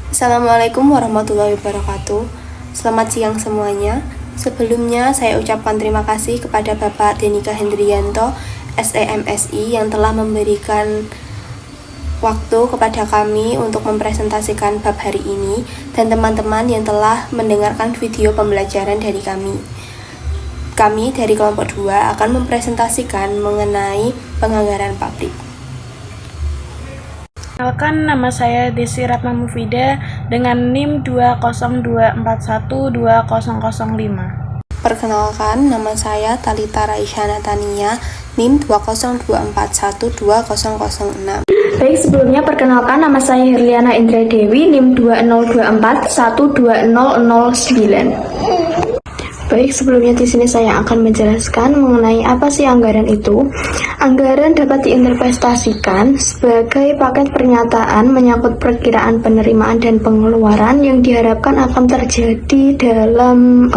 Assalamualaikum warahmatullahi wabarakatuh. Selamat siang semuanya. Sebelumnya saya ucapkan terima kasih kepada Bapak Denika Hendrianto, SEMSI yang telah memberikan waktu kepada kami untuk mempresentasikan bab hari ini dan teman-teman yang telah mendengarkan video pembelajaran dari kami. Kami dari kelompok 2 akan mempresentasikan mengenai penganggaran publik. Perkenalkan, nama saya Desi Ratna Mufida dengan NIM 202412005. Perkenalkan, nama saya Talita Raisyana Tania, NIM 202412006. Baik, sebelumnya perkenalkan, nama saya Herliana Indra Dewi, NIM 202412009. Baik, sebelumnya di sini saya akan menjelaskan mengenai apa sih anggaran itu. Anggaran dapat diinterpretasikan sebagai paket pernyataan menyangkut perkiraan penerimaan dan pengeluaran yang diharapkan akan terjadi dalam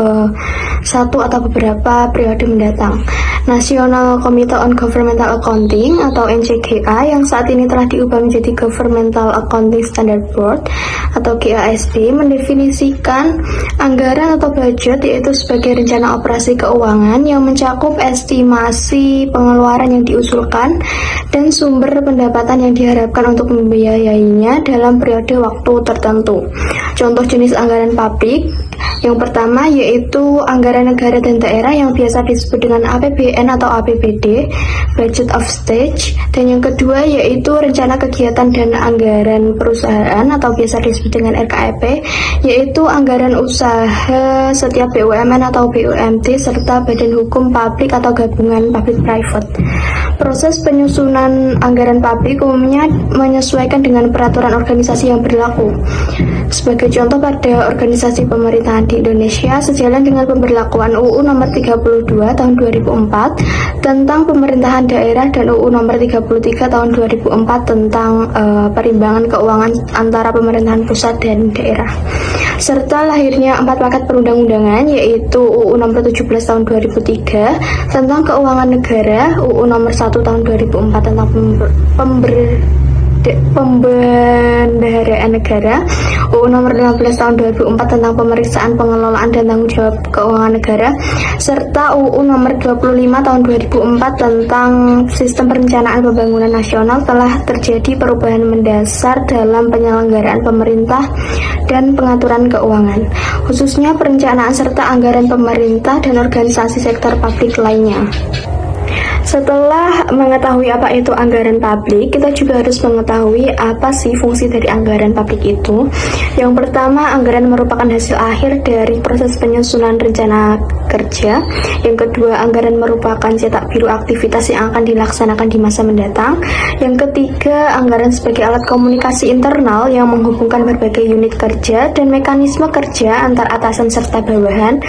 satu atau beberapa periode mendatang. National Committee on Governmental Accounting atau NCGA yang saat ini telah diubah menjadi Governmental Accounting Standard Board atau GASB mendefinisikan anggaran atau budget yaitu sebagai rencana operasi keuangan yang mencakup estimasi pengeluaran yang diusulkan dan sumber pendapatan yang diharapkan untuk membiayainya dalam periode waktu tertentu. Contoh jenis anggaran publik yang pertama yaitu anggaran negara dan daerah yang biasa disebut dengan APBN atau APBD, Budget of State, dan yang kedua yaitu rencana kegiatan dan anggaran perusahaan atau biasa disebut dengan RKEP, yaitu anggaran usaha setiap BUMN atau BUMD serta badan hukum publik atau gabungan public private. Proses penyusunan anggaran publik umumnya menyesuaikan dengan peraturan organisasi yang berlaku. Sebagai contoh, pada organisasi pemerintahan di Indonesia sejalan dengan pemberlakuan UU nomor 32 tahun 2004 tentang pemerintahan daerah dan UU nomor 33 tahun 2004 tentang perimbangan keuangan antara pemerintahan pusat dan daerah, serta lahirnya 4 paket perundang-undangan yaitu UU nomor 17 tahun 2003 tentang keuangan negara, UU nomor 1 tahun 2004 tentang pembendaharaan negara, UU nomor 15 tahun 2004 tentang pemeriksaan pengelolaan dan tanggung jawab keuangan negara, serta UU nomor 25 tahun 2004 tentang sistem perencanaan pembangunan nasional. Telah terjadi perubahan mendasar dalam penyelenggaraan pemerintah dan pengaturan keuangan, khususnya perencanaan serta anggaran pemerintah dan organisasi sektor publik lainnya. Setelah mengetahui apa itu anggaran publik, kita juga harus mengetahui apa sih fungsi dari anggaran publik itu. Yang pertama, anggaran merupakan hasil akhir dari proses penyusunan rencana kerja. Yang kedua, anggaran merupakan cetak biru aktivitas yang akan dilaksanakan di masa mendatang. Yang ketiga, anggaran sebagai alat komunikasi internal yang menghubungkan berbagai unit kerja dan mekanisme kerja antar atasan serta bawahan.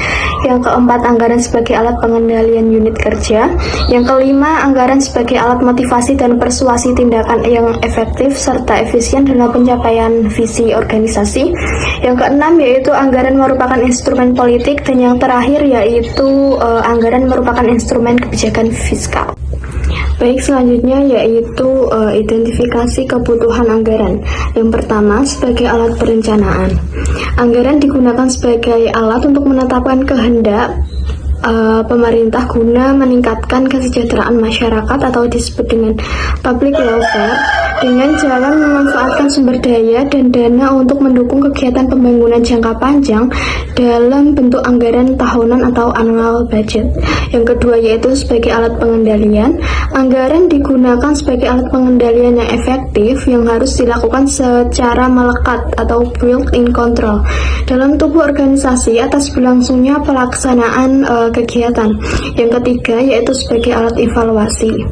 Yang keempat, anggaran sebagai alat pengendalian unit kerja. Yang kelima, anggaran sebagai alat motivasi dan persuasi tindakan yang efektif serta efisien dalam pencapaian visi organisasi. Yang keenam, yaitu anggaran merupakan instrumen politik, dan yang terakhir yaitu anggaran merupakan instrumen kebijakan fiskal. Baik, selanjutnya yaitu identifikasi kebutuhan anggaran. Yang pertama, sebagai alat perencanaan. Anggaran digunakan sebagai alat untuk menetapkan kehendak pemerintah guna meningkatkan kesejahteraan masyarakat atau disebut dengan public welfare dengan jalan memanfaatkan sumber daya dan dana untuk mendukung kegiatan pembangunan jangka panjang dalam bentuk anggaran tahunan atau annual budget. Yang kedua yaitu sebagai alat pengendalian. Anggaran digunakan sebagai alat pengendalian yang efektif yang harus dilakukan secara melekat atau built-in control dalam tubuh organisasi atas berlangsungnya pelaksanaan kegiatan. Yang ketiga yaitu sebagai alat evaluasi.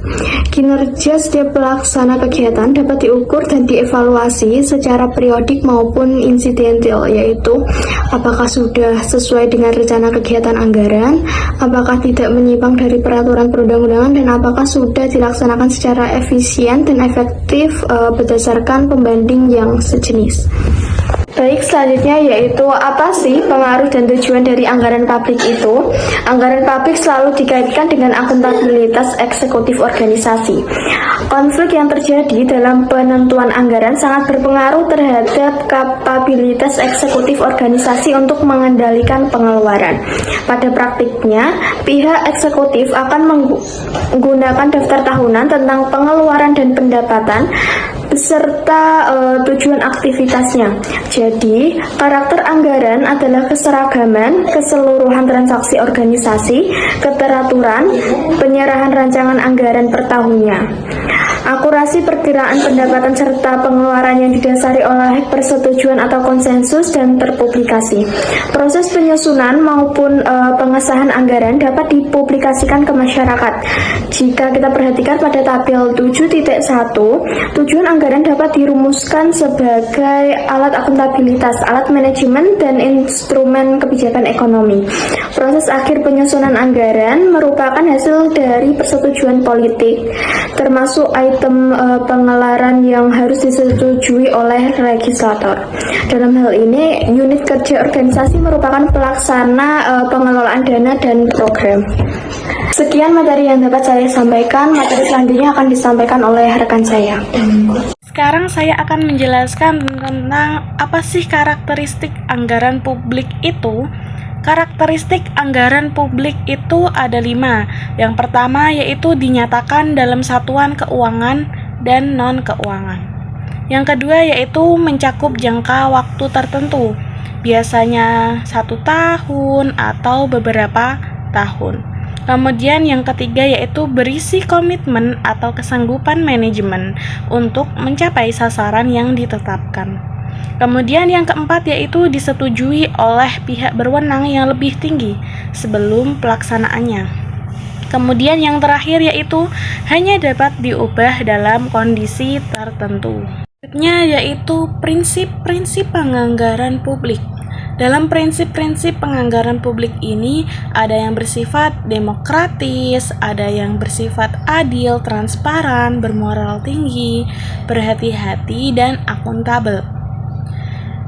Kinerja setiap pelaksana kegiatan dapat diukur dan dievaluasi secara periodik maupun insidental, yaitu apakah sudah sesuai dengan rencana kegiatan anggaran, apakah tidak menyimpang dari peraturan perundang-undangan, dan apakah sudah dilaksanakan secara efisien dan efektif berdasarkan pembanding yang sejenis. Baik, selanjutnya yaitu apa sih pengaruh dan tujuan dari anggaran publik itu? Anggaran publik selalu dikaitkan dengan akuntabilitas eksekutif organisasi. Konflik yang terjadi dalam penentuan anggaran sangat berpengaruh terhadap kapabilitas eksekutif organisasi untuk mengendalikan pengeluaran. Pada praktiknya, pihak eksekutif akan menggunakan daftar tahunan tentang pengeluaran dan pendapatan beserta tujuan aktivitasnya. Jadi, karakter anggaran adalah keseragaman, keseluruhan transaksi organisasi, keteraturan, penyerahan rancangan anggaran per tahunnya. Akurasi perkiraan pendapatan serta pengeluaran yang didasari oleh persetujuan atau konsensus dan terpublikasi. Proses penyusunan maupun pengesahan anggaran dapat dipublikasikan ke masyarakat. Jika kita perhatikan pada tabel 7.1, tujuan anggaran dapat dirumuskan sebagai alat akuntabilitas, alat manajemen, dan instrumen kebijakan ekonomi. Proses akhir penyusunan anggaran merupakan hasil dari persetujuan politik, termasuk item pengelaran yang harus disetujui oleh legislator. Dalam hal ini, unit kerja organisasi merupakan pelaksana pengelolaan dana dan program. Sekian materi yang dapat saya sampaikan. Materi selanjutnya akan disampaikan oleh rekan saya. Sekarang saya akan menjelaskan tentang apa sih karakteristik anggaran publik itu. Karakteristik anggaran publik itu ada 5. Yang pertama yaitu dinyatakan dalam satuan keuangan dan non-keuangan. Yang kedua yaitu mencakup jangka waktu tertentu, biasanya 1 tahun atau beberapa tahun. Kemudian yang ketiga yaitu berisi komitmen atau kesanggupan manajemen untuk mencapai sasaran yang ditetapkan. Kemudian yang keempat yaitu disetujui oleh pihak berwenang yang lebih tinggi sebelum pelaksanaannya. Kemudian yang terakhir yaitu hanya dapat diubah dalam kondisi tertentu. Selanjutnya yaitu prinsip-prinsip penganggaran publik. Dalam prinsip-prinsip penganggaran publik ini ada yang bersifat demokratis, ada yang bersifat adil, transparan, bermoral tinggi, berhati-hati, dan akuntabel.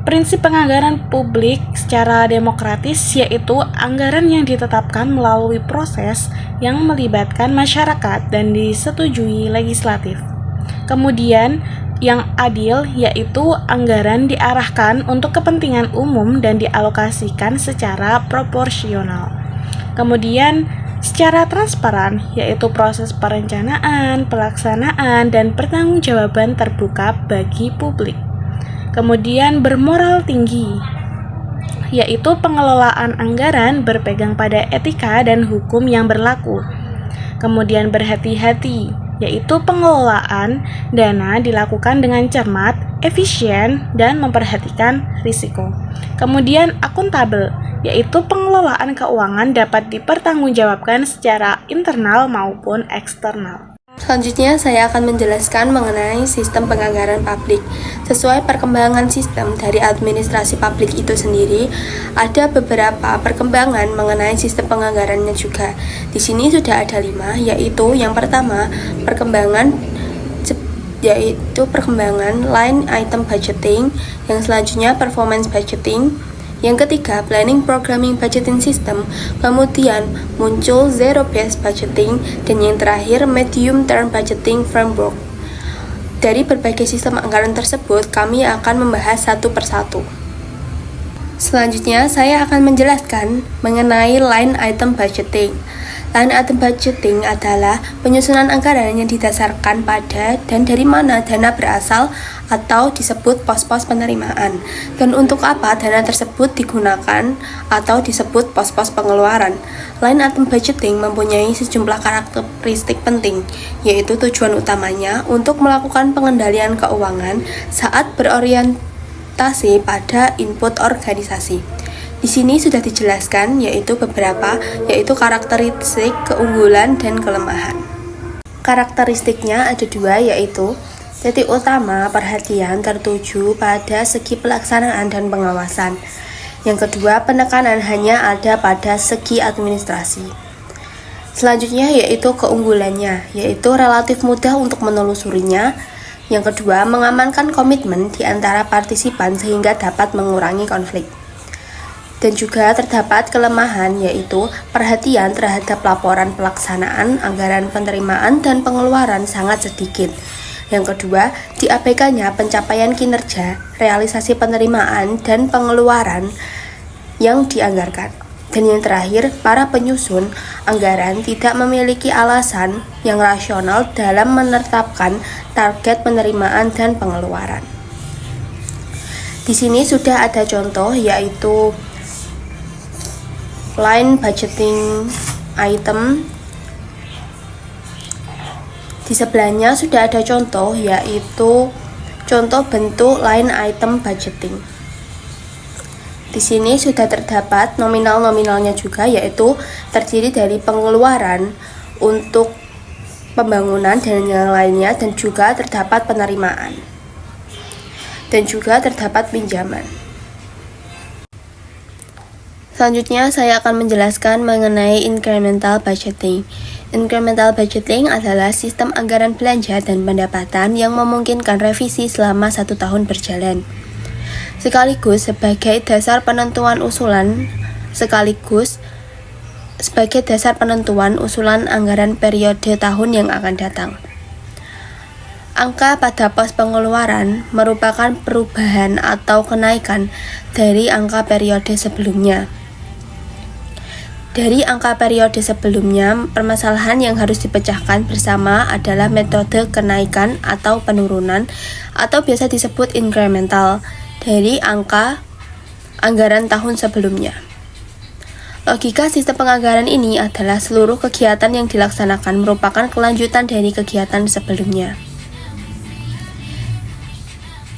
Prinsip penganggaran publik secara demokratis yaitu anggaran yang ditetapkan melalui proses yang melibatkan masyarakat dan disetujui legislatif. Kemudian yang adil yaitu anggaran diarahkan untuk kepentingan umum dan dialokasikan secara proporsional. Kemudian secara transparan yaitu proses perencanaan, pelaksanaan, dan pertanggungjawaban terbuka bagi publik. Kemudian bermoral tinggi yaitu pengelolaan anggaran berpegang pada etika dan hukum yang berlaku. Kemudian berhati-hati yaitu pengelolaan dana dilakukan dengan cermat, efisien, dan memperhatikan risiko. Kemudian akuntabel, yaitu pengelolaan keuangan dapat dipertanggungjawabkan secara internal maupun eksternal. Selanjutnya saya akan menjelaskan mengenai sistem penganggaran publik. Sesuai perkembangan sistem dari administrasi publik itu sendiri, ada beberapa perkembangan mengenai sistem penganggarannya juga. Di sini sudah ada 5, yaitu yang pertama perkembangan line item budgeting, yang selanjutnya performance budgeting, yang ketiga planning programming budgeting system, kemudian muncul zero based budgeting, dan yang terakhir medium term budgeting framework. Dari berbagai sistem anggaran tersebut, kami akan membahas satu persatu. Selanjutnya, saya akan menjelaskan mengenai line item budgeting. Line item budgeting adalah penyusunan anggaran yang didasarkan pada dan dari mana dana berasal atau disebut pos-pos penerimaan, dan untuk apa dana tersebut digunakan atau disebut pos-pos pengeluaran. Line item budgeting mempunyai sejumlah karakteristik penting, yaitu tujuan utamanya untuk melakukan pengendalian keuangan saat berorientasi pada input organisasi. Di sini sudah dijelaskan yaitu karakteristik, keunggulan, dan kelemahan. Karakteristiknya ada 2, yaitu titik utama perhatian tertuju pada segi pelaksanaan dan pengawasan. Yang kedua, penekanan hanya ada pada segi administrasi. Selanjutnya yaitu keunggulannya, yaitu relatif mudah untuk menelusurinya. Yang kedua, mengamankan komitmen di antara partisipan sehingga dapat mengurangi konflik. Dan juga terdapat kelemahan, yaitu perhatian terhadap laporan pelaksanaan, anggaran penerimaan dan pengeluaran sangat sedikit. Yang kedua, diabaikannya pencapaian kinerja, realisasi penerimaan dan pengeluaran yang dianggarkan. Dan yang terakhir, para penyusun anggaran tidak memiliki alasan yang rasional dalam menetapkan target penerimaan dan pengeluaran. Di sini sudah ada contoh, yaitu line budgeting item. Di sebelahnya sudah ada contoh, yaitu contoh bentuk line item budgeting. Di sini sudah terdapat nominal-nominalnya juga, yaitu terdiri dari pengeluaran untuk pembangunan dan yang lainnya, dan juga terdapat penerimaan. Dan juga terdapat pinjaman. Selanjutnya saya akan menjelaskan mengenai incremental budgeting. Incremental budgeting adalah sistem anggaran belanja dan pendapatan yang memungkinkan revisi selama 1 tahun berjalan. Sekaligus sebagai dasar penentuan usulan anggaran periode tahun yang akan datang. Angka pada pos pengeluaran merupakan perubahan atau kenaikan dari angka periode sebelumnya. Dari angka periode sebelumnya, permasalahan yang harus dipecahkan bersama adalah metode kenaikan atau penurunan, atau biasa disebut incremental, dari angka anggaran tahun sebelumnya. Logika sistem penganggaran ini adalah seluruh kegiatan yang dilaksanakan merupakan kelanjutan dari kegiatan sebelumnya.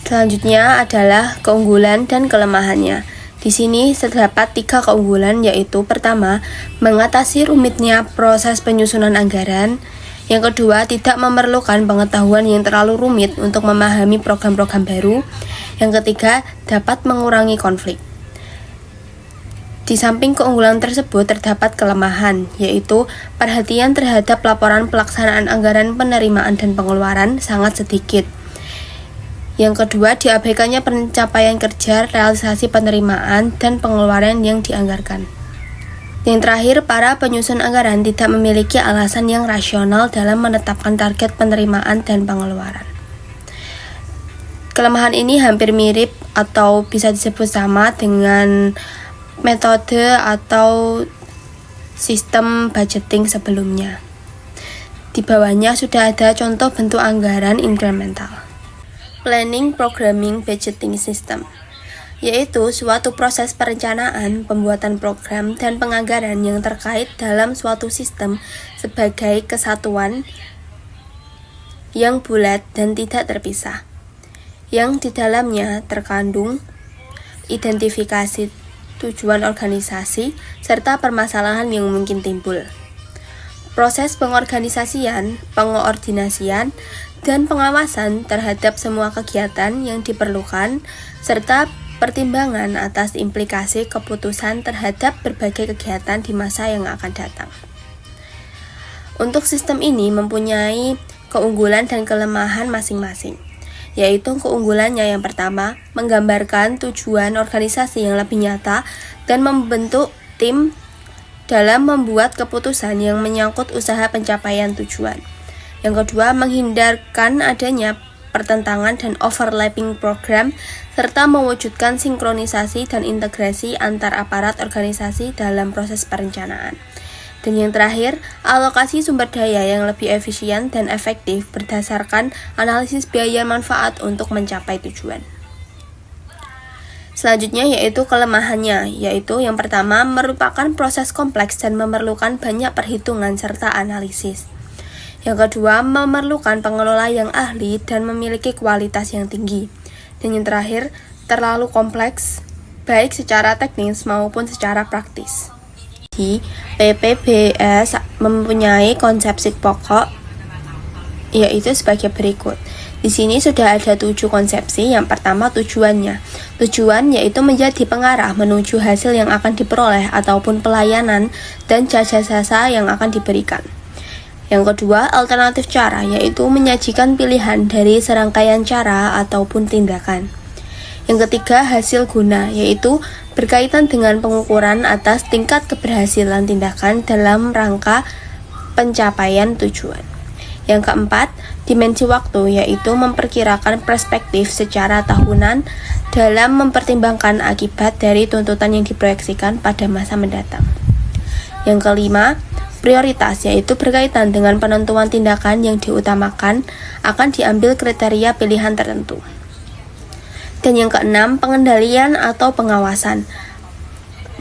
Selanjutnya adalah keunggulan dan kelemahannya. Di sini terdapat 3 keunggulan, yaitu pertama, mengatasi rumitnya proses penyusunan anggaran. Yang kedua, tidak memerlukan pengetahuan yang terlalu rumit untuk memahami program-program baru. Yang ketiga, dapat mengurangi konflik. Di samping keunggulan tersebut terdapat kelemahan, yaitu perhatian terhadap laporan pelaksanaan anggaran penerimaan dan pengeluaran sangat sedikit. Yang kedua, diabaikannya pencapaian kerja, realisasi penerimaan, dan pengeluaran yang dianggarkan. Yang terakhir, para penyusun anggaran tidak memiliki alasan yang rasional dalam menetapkan target penerimaan dan pengeluaran. Kelemahan ini hampir mirip atau bisa disebut sama dengan metode atau sistem budgeting sebelumnya. Di bawahnya sudah ada contoh bentuk anggaran incremental. Planning, Programming, Budgeting System, yaitu suatu proses perencanaan, pembuatan program, dan penganggaran yang terkait dalam suatu sistem sebagai kesatuan yang bulat dan tidak terpisah, yang di dalamnya terkandung identifikasi tujuan organisasi serta permasalahan yang mungkin timbul. Proses pengorganisasian, pengoordinasian, dan pengawasan terhadap semua kegiatan yang diperlukan, serta pertimbangan atas implikasi keputusan terhadap berbagai kegiatan di masa yang akan datang. Untuk sistem ini mempunyai keunggulan dan kelemahan masing-masing, yaitu keunggulannya yang pertama, menggambarkan tujuan organisasi yang lebih nyata dan membentuk tim dalam membuat keputusan yang menyangkut usaha pencapaian tujuan. Yang kedua, menghindarkan adanya pertentangan dan overlapping program, serta mewujudkan sinkronisasi dan integrasi antar aparat organisasi dalam proses perencanaan. Dan yang terakhir, alokasi sumber daya yang lebih efisien dan efektif berdasarkan analisis biaya manfaat untuk mencapai tujuan. Selanjutnya yaitu kelemahannya, yaitu yang pertama merupakan proses kompleks dan memerlukan banyak perhitungan serta analisis. Yang kedua, memerlukan pengelola yang ahli dan memiliki kualitas yang tinggi. Dan yang terakhir, terlalu kompleks, baik secara teknis maupun secara praktis. Di PPBS mempunyai konsepsi pokok, yaitu sebagai berikut. Di sini sudah ada 7 konsepsi. Yang pertama, tujuannya. Tujuan yaitu menjadi pengarah menuju hasil yang akan diperoleh ataupun pelayanan dan jasa-jasa yang akan diberikan. Yang kedua, alternatif cara, yaitu menyajikan pilihan dari serangkaian cara ataupun tindakan. Yang ketiga, hasil guna, yaitu berkaitan dengan pengukuran atas tingkat keberhasilan tindakan dalam rangka pencapaian tujuan. Yang keempat, dimensi waktu, yaitu memperkirakan perspektif secara tahunan dalam mempertimbangkan akibat dari tuntutan yang diproyeksikan pada masa mendatang. Yang kelima, prioritas, yaitu berkaitan dengan penentuan tindakan yang diutamakan akan diambil kriteria pilihan tertentu. Dan yang keenam, pengendalian atau pengawasan.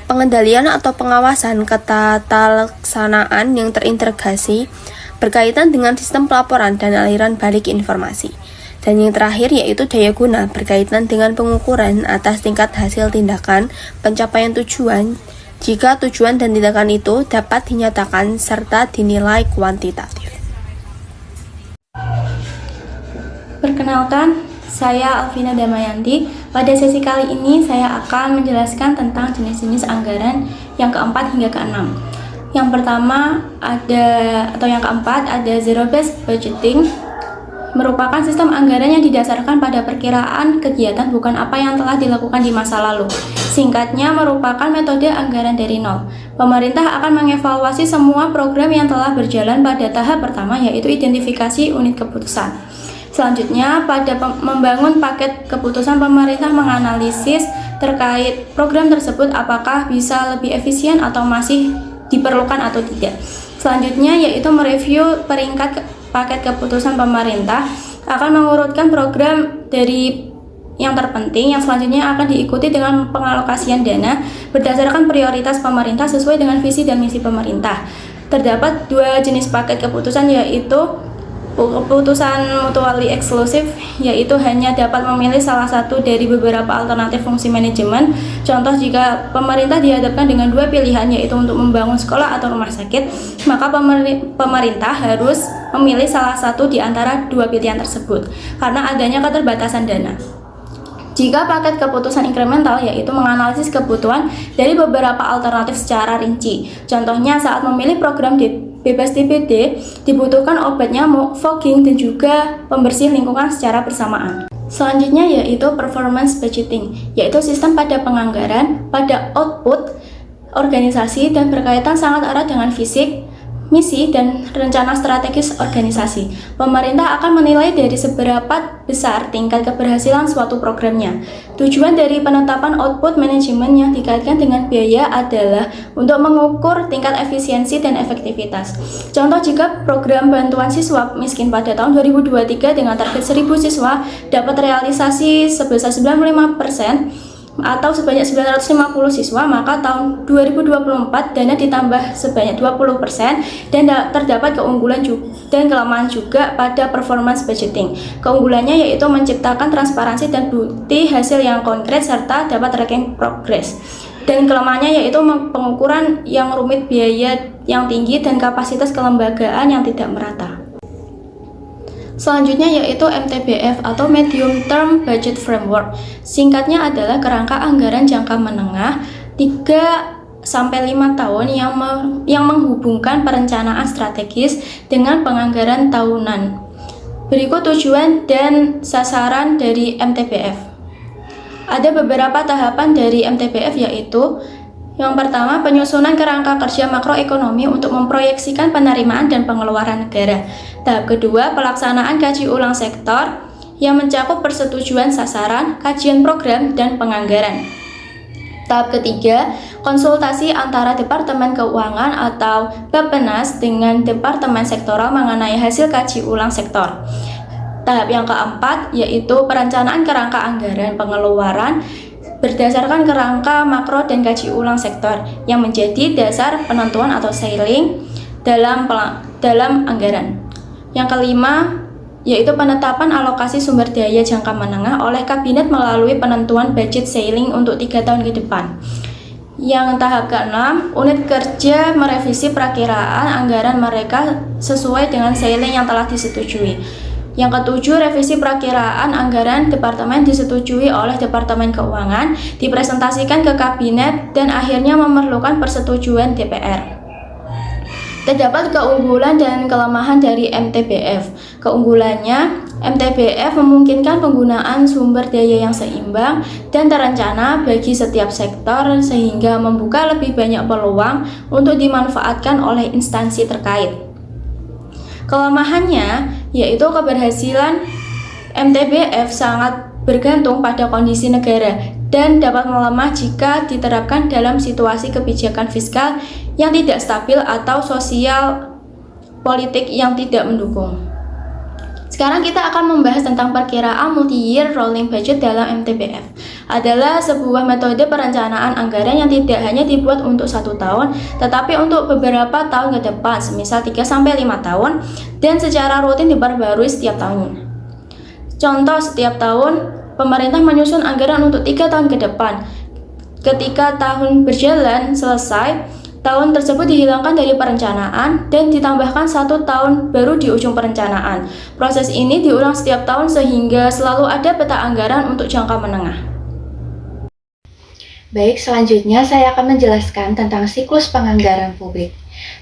Pengendalian atau pengawasan ketatalaksanaan yang terintegrasi berkaitan dengan sistem pelaporan dan aliran balik informasi. Dan yang terakhir yaitu daya guna berkaitan dengan pengukuran atas tingkat hasil tindakan pencapaian tujuan jika tujuan dan tindakan itu dapat dinyatakan serta dinilai kuantitatif. Perkenalkan, saya Alvina Damayanti. Pada sesi kali ini saya akan menjelaskan tentang jenis-jenis anggaran yang keempat hingga keenam. Yang pertama yang keempat ada zero based budgeting, merupakan sistem anggaran yang didasarkan pada perkiraan kegiatan bukan apa yang telah dilakukan di masa lalu. Singkatnya, merupakan metode anggaran dari nol. Pemerintah akan mengevaluasi semua program yang telah berjalan pada tahap pertama, yaitu identifikasi unit keputusan. Selanjutnya, pada membangun paket keputusan, pemerintah menganalisis terkait program tersebut apakah bisa lebih efisien atau masih diperlukan atau tidak. Selanjutnya yaitu mereview peringkat paket keputusan pemerintah, akan mengurutkan program dari yang terpenting yang selanjutnya akan diikuti dengan pengalokasian dana berdasarkan prioritas pemerintah sesuai dengan visi dan misi pemerintah. Terdapat dua jenis paket keputusan, yaitu keputusan mutually eksklusif, yaitu hanya dapat memilih salah satu dari beberapa alternatif fungsi manajemen. Contoh, jika pemerintah dihadapkan dengan dua pilihan, yaitu untuk membangun sekolah atau rumah sakit, maka pemerintah harus memilih salah satu di antara dua pilihan tersebut karena adanya keterbatasan dana. Jika paket keputusan inkremental, yaitu menganalisis kebutuhan dari beberapa alternatif secara rinci. Contohnya, saat memilih program bebas DBD, dibutuhkan obat nyamuk, fogging, dan juga pembersih lingkungan secara bersamaan. Selanjutnya yaitu performance budgeting, yaitu sistem pada penganggaran, pada output organisasi dan berkaitan sangat erat dengan fisik, misi, dan rencana strategis organisasi. Pemerintah akan menilai dari seberapa besar tingkat keberhasilan suatu programnya. Tujuan dari penetapan output manajemen yang dikaitkan dengan biaya adalah untuk mengukur tingkat efisiensi dan efektivitas. Contoh, jika program bantuan siswa miskin pada tahun 2023 dengan target 1.000 siswa dapat realisasi sebesar 95%, atau sebanyak 950 siswa, maka tahun 2024 dana ditambah sebanyak 20% dan terdapat keunggulan dan kelemahan juga pada performance budgeting. Keunggulannya yaitu menciptakan transparansi dan bukti hasil yang konkret serta dapat tracking progress. Dan kelemahannya yaitu pengukuran yang rumit, biaya yang tinggi, dan kapasitas kelembagaan yang tidak merata. Selanjutnya yaitu MTBF atau Medium Term Budget Framework. Singkatnya adalah kerangka anggaran jangka menengah 3-5 tahun yang menghubungkan perencanaan strategis dengan penganggaran tahunan. Berikut tujuan dan sasaran dari MTBF. Ada beberapa tahapan dari MTBF, yaitu yang pertama, penyusunan kerangka kerja makroekonomi untuk memproyeksikan penerimaan dan pengeluaran negara. Tahap kedua, pelaksanaan kaji ulang sektor yang mencakup persetujuan sasaran, kajian program, dan penganggaran. Tahap ketiga, konsultasi antara Departemen Keuangan atau Bappenas dengan Departemen Sektoral mengenai hasil kaji ulang sektor. Tahap yang keempat, yaitu perencanaan kerangka anggaran pengeluaran berdasarkan kerangka makro dan kaji ulang sektor yang menjadi dasar penentuan atau ceiling dalam anggaran. Yang kelima, yaitu penetapan alokasi sumber daya jangka menengah oleh kabinet melalui penentuan budget ceiling untuk 3 tahun ke depan. Yang tahap ke-6, unit kerja merevisi perakiraan anggaran mereka sesuai dengan ceiling yang telah disetujui. Yang ketujuh, revisi perakiraan anggaran departemen disetujui oleh Departemen Keuangan, dipresentasikan ke kabinet, dan akhirnya memerlukan persetujuan DPR. Terdapat keunggulan dan kelemahan dari MTBF. Keunggulannya, MTBF memungkinkan penggunaan sumber daya yang seimbang dan terencana bagi setiap sektor sehingga membuka lebih banyak peluang untuk dimanfaatkan oleh instansi terkait. Kelemahannya yaitu keberhasilan MTBF sangat bergantung pada kondisi negara dan dapat melemah jika diterapkan dalam situasi kebijakan fiskal yang tidak stabil atau sosial politik yang tidak mendukung. Sekarang kita akan membahas tentang perkiraan multi-year rolling budget dalam MTBF. Adalah sebuah metode perencanaan anggaran yang tidak hanya dibuat untuk 1 tahun, tetapi untuk beberapa tahun ke depan, semisal 3-5 tahun, dan secara rutin diperbarui setiap tahun. Contoh, setiap tahun pemerintah menyusun anggaran untuk 3 tahun ke depan. Ketika tahun berjalan selesai, tahun tersebut dihilangkan dari perencanaan dan ditambahkan 1 tahun baru di ujung perencanaan. Proses ini diulang setiap tahun sehingga selalu ada peta anggaran untuk jangka menengah. Baik, selanjutnya saya akan menjelaskan tentang siklus penganggaran publik.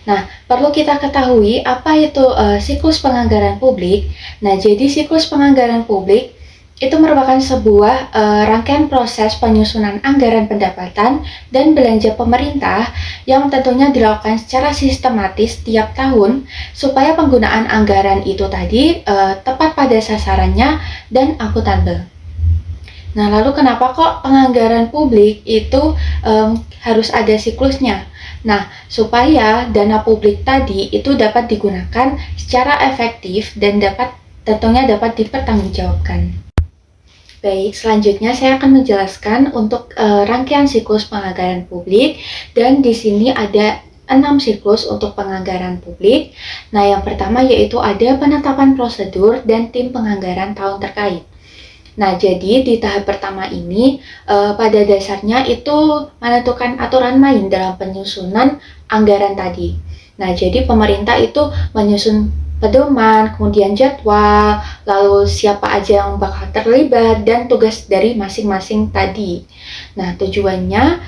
Nah, perlu kita ketahui apa itu siklus penganggaran publik. Nah, jadi siklus penganggaran publik itu merupakan sebuah rangkaian proses penyusunan anggaran pendapatan dan belanja pemerintah yang tentunya dilakukan secara sistematis tiap tahun supaya penggunaan anggaran itu tadi tepat pada sasarannya dan akuntabel. Nah, lalu kenapa kok penganggaran publik itu harus ada siklusnya? Nah, supaya dana publik tadi itu dapat digunakan secara efektif dan tentunya dapat dipertanggungjawabkan. Baik, selanjutnya saya akan menjelaskan untuk rangkaian siklus penganggaran publik, dan di sini ada 6 siklus untuk penganggaran publik. Nah, yang pertama yaitu ada penetapan prosedur dan tim penganggaran tahun terkait. Nah, jadi di tahap pertama ini pada dasarnya itu menentukan aturan main dalam penyusunan anggaran tadi. Nah, jadi pemerintah itu menyusun pedoman, kemudian jadwal, lalu siapa aja yang bakal terlibat dan tugas dari masing-masing tadi. Nah, tujuannya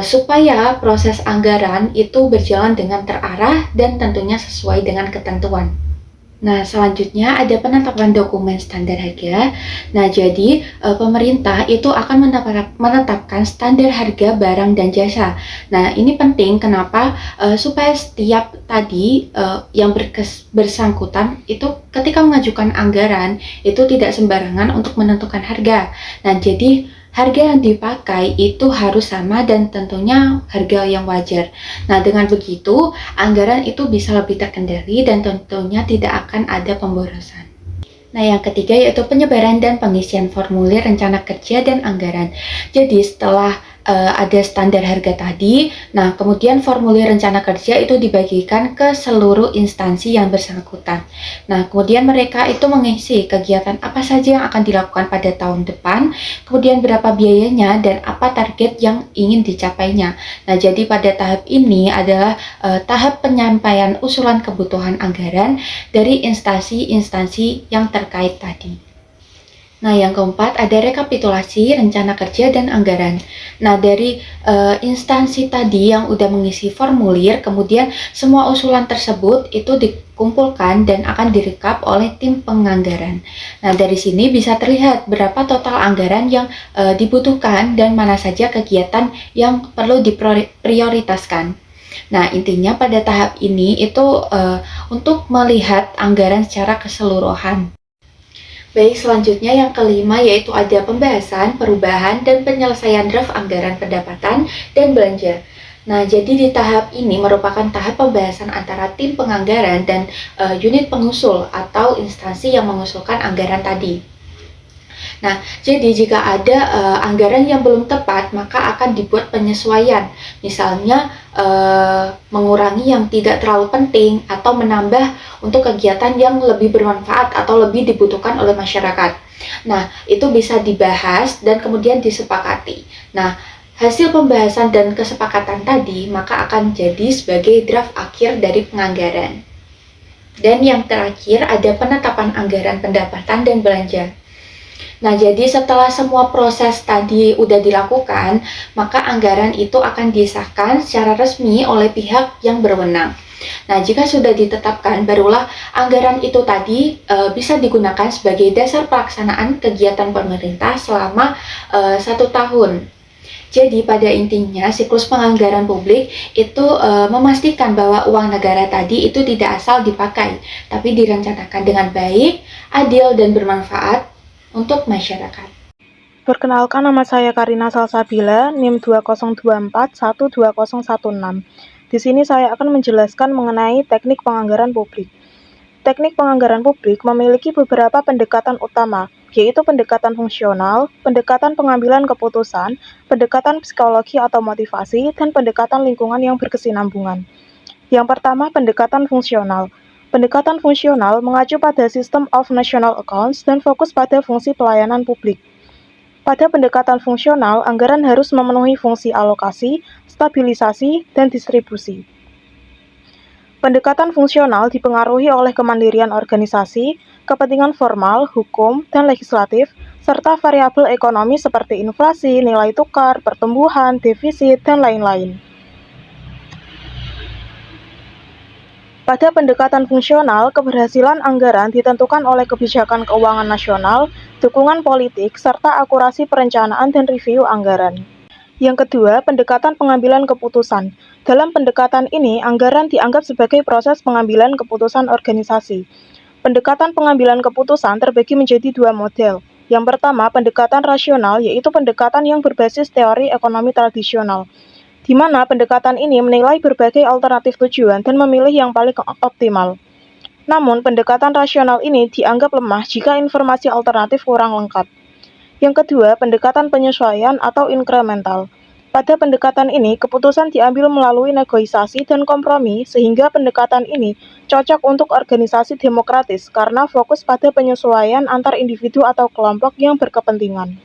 supaya proses anggaran itu berjalan dengan terarah dan tentunya sesuai dengan ketentuan. Nah, selanjutnya ada penetapan dokumen standar harga. Nah, jadi pemerintah itu akan menetapkan standar harga barang dan jasa. Nah, ini penting kenapa? Supaya setiap tadi yang bersangkutan itu ketika mengajukan anggaran itu tidak sembarangan untuk menentukan harga. Nah, jadi harga yang dipakai itu harus sama dan tentunya harga yang wajar. Nah, dengan begitu, anggaran itu bisa lebih terkendali dan tentunya tidak akan ada pemborosan. Nah, yang ketiga yaitu penyebaran dan pengisian formulir rencana kerja dan anggaran. Jadi, setelah ada standar harga tadi, nah kemudian formulir rencana kerja itu dibagikan ke seluruh instansi yang bersangkutan. Nah, kemudian mereka itu mengisi kegiatan apa saja yang akan dilakukan pada tahun depan, kemudian berapa biayanya dan apa target yang ingin dicapainya. Nah, jadi pada tahap ini adalah tahap penyampaian usulan kebutuhan anggaran dari instansi-instansi yang terkait tadi. Nah, yang keempat ada rekapitulasi rencana kerja dan anggaran. Nah, dari instansi tadi yang udah mengisi formulir, kemudian semua usulan tersebut itu dikumpulkan dan akan direkap oleh tim penganggaran. Nah, dari sini bisa terlihat berapa total anggaran yang dibutuhkan dan mana saja kegiatan yang perlu diprioritaskan. Nah, intinya pada tahap ini itu untuk melihat anggaran secara keseluruhan. Baik, selanjutnya yang kelima yaitu ada pembahasan, perubahan, dan penyelesaian draft anggaran pendapatan dan belanja. Nah, jadi di tahap ini merupakan tahap pembahasan antara tim penganggaran dan unit pengusul atau instansi yang mengusulkan anggaran tadi. Nah, jadi jika ada anggaran yang belum tepat, maka akan dibuat penyesuaian. Misalnya, mengurangi yang tidak terlalu penting atau menambah untuk kegiatan yang lebih bermanfaat atau lebih dibutuhkan oleh masyarakat. Nah, itu bisa dibahas dan kemudian disepakati. Nah, hasil pembahasan dan kesepakatan tadi maka akan jadi sebagai draft akhir dari penganggaran. Dan yang terakhir ada penetapan anggaran pendapatan dan belanja. Nah, jadi setelah semua proses tadi udah dilakukan, maka anggaran itu akan disahkan secara resmi oleh pihak yang berwenang. Nah, jika sudah ditetapkan, barulah anggaran itu tadi bisa digunakan sebagai dasar pelaksanaan kegiatan pemerintah selama 1 tahun. Jadi pada intinya siklus penganggaran publik itu memastikan bahwa uang negara tadi itu tidak asal dipakai, tapi direncanakan dengan baik, adil, dan bermanfaat untuk masyarakat. Perkenalkan, nama saya Karina Salsabila, NIM 2024120016. Di sini saya akan menjelaskan mengenai teknik penganggaran publik. Teknik penganggaran publik memiliki beberapa pendekatan utama, yaitu pendekatan fungsional, pendekatan pengambilan keputusan, pendekatan psikologi atau motivasi, dan pendekatan lingkungan yang berkesinambungan. Yang pertama, pendekatan fungsional. Pendekatan fungsional mengacu pada System of National Accounts dan fokus pada fungsi pelayanan publik. Pada pendekatan fungsional, anggaran harus memenuhi fungsi alokasi, stabilisasi, dan distribusi. Pendekatan fungsional dipengaruhi oleh kemandirian organisasi, kepentingan formal, hukum, dan legislatif, serta variabel ekonomi seperti inflasi, nilai tukar, pertumbuhan, defisit, dan lain-lain. Pada pendekatan fungsional, keberhasilan anggaran ditentukan oleh kebijakan keuangan nasional, dukungan politik, serta akurasi perencanaan dan review anggaran. Yang kedua, pendekatan pengambilan keputusan. Dalam pendekatan ini, anggaran dianggap sebagai proses pengambilan keputusan organisasi. Pendekatan pengambilan keputusan terbagi menjadi 2 model. Yang pertama, pendekatan rasional, yaitu pendekatan yang berbasis teori ekonomi tradisional, di mana pendekatan ini menilai berbagai alternatif tujuan dan memilih yang paling optimal. Namun, pendekatan rasional ini dianggap lemah jika informasi alternatif kurang lengkap. Yang kedua, pendekatan penyesuaian atau inkremental. Pada pendekatan ini, keputusan diambil melalui negosiasi dan kompromi, sehingga pendekatan ini cocok untuk organisasi demokratis karena fokus pada penyesuaian antar individu atau kelompok yang berkepentingan.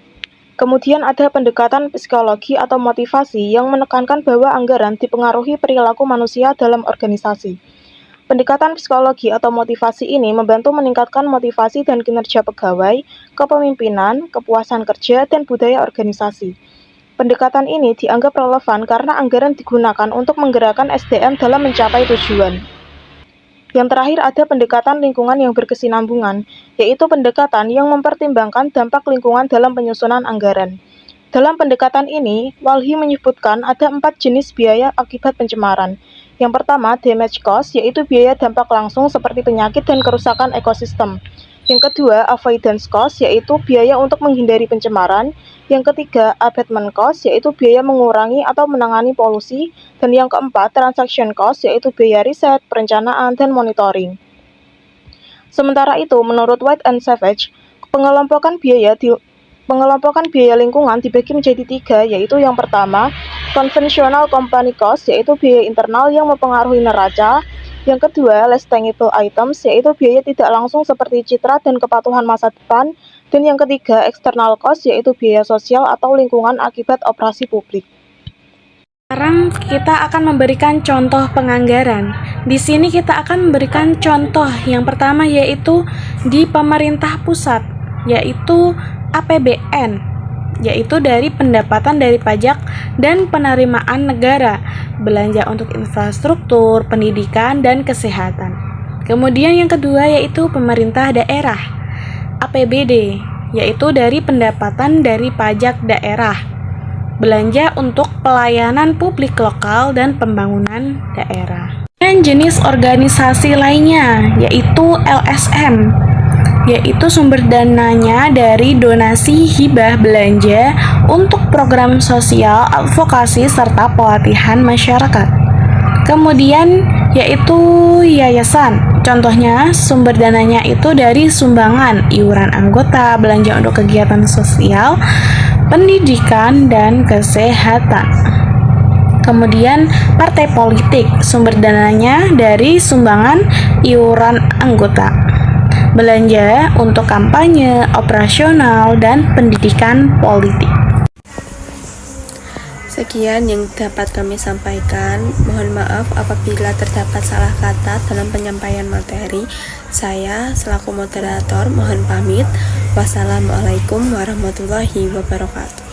Kemudian ada pendekatan psikologi atau motivasi yang menekankan bahwa anggaran dipengaruhi perilaku manusia dalam organisasi. Pendekatan psikologi atau motivasi ini membantu meningkatkan motivasi dan kinerja pegawai, kepemimpinan, kepuasan kerja, dan budaya organisasi. Pendekatan ini dianggap relevan karena anggaran digunakan untuk menggerakkan SDM dalam mencapai tujuan. Yang terakhir ada pendekatan lingkungan yang berkesinambungan, yaitu pendekatan yang mempertimbangkan dampak lingkungan dalam penyusunan anggaran. Dalam pendekatan ini, Walhi menyebutkan ada 4 jenis biaya akibat pencemaran. Yang pertama, damage cost, yaitu biaya dampak langsung seperti penyakit dan kerusakan ekosistem. Yang kedua, avoidance cost, yaitu biaya untuk menghindari pencemaran. Yang ketiga, abatement cost, yaitu biaya mengurangi atau menangani polusi. Dan yang keempat, transaction cost, yaitu biaya riset, perencanaan, dan monitoring. Sementara itu, menurut White and Savage, pengelompokan biaya lingkungan dibagi menjadi 3, yaitu yang pertama, conventional company cost, yaitu biaya internal yang mempengaruhi neraca. Yang kedua, less tangible items, yaitu biaya tidak langsung seperti citra dan kepatuhan masa depan. Dan yang ketiga, external cost, yaitu biaya sosial atau lingkungan akibat operasi publik. Sekarang kita akan memberikan contoh penganggaran. Di sini kita akan memberikan contoh yang pertama yaitu di pemerintah pusat, yaitu APBN, yaitu dari pendapatan dari pajak dan penerimaan negara, belanja untuk infrastruktur, pendidikan, dan kesehatan. Kemudian yang kedua yaitu pemerintah daerah, APBD, yaitu dari pendapatan dari pajak daerah, belanja untuk pelayanan publik lokal dan pembangunan daerah. Dan jenis organisasi lainnya yaitu LSM, yaitu sumber dananya dari donasi, hibah, belanja untuk program sosial, advokasi, serta pelatihan masyarakat. Kemudian yaitu yayasan, contohnya sumber dananya itu dari sumbangan, iuran anggota, belanja untuk kegiatan sosial, pendidikan, dan kesehatan. Kemudian partai politik, sumber dananya dari sumbangan, iuran anggota, belanja untuk kampanye, operasional, dan pendidikan politik. Sekian yang dapat kami sampaikan. Mohon maaf apabila terdapat salah kata dalam penyampaian materi. Saya selaku moderator mohon pamit. Wassalamualaikum warahmatullahi wabarakatuh.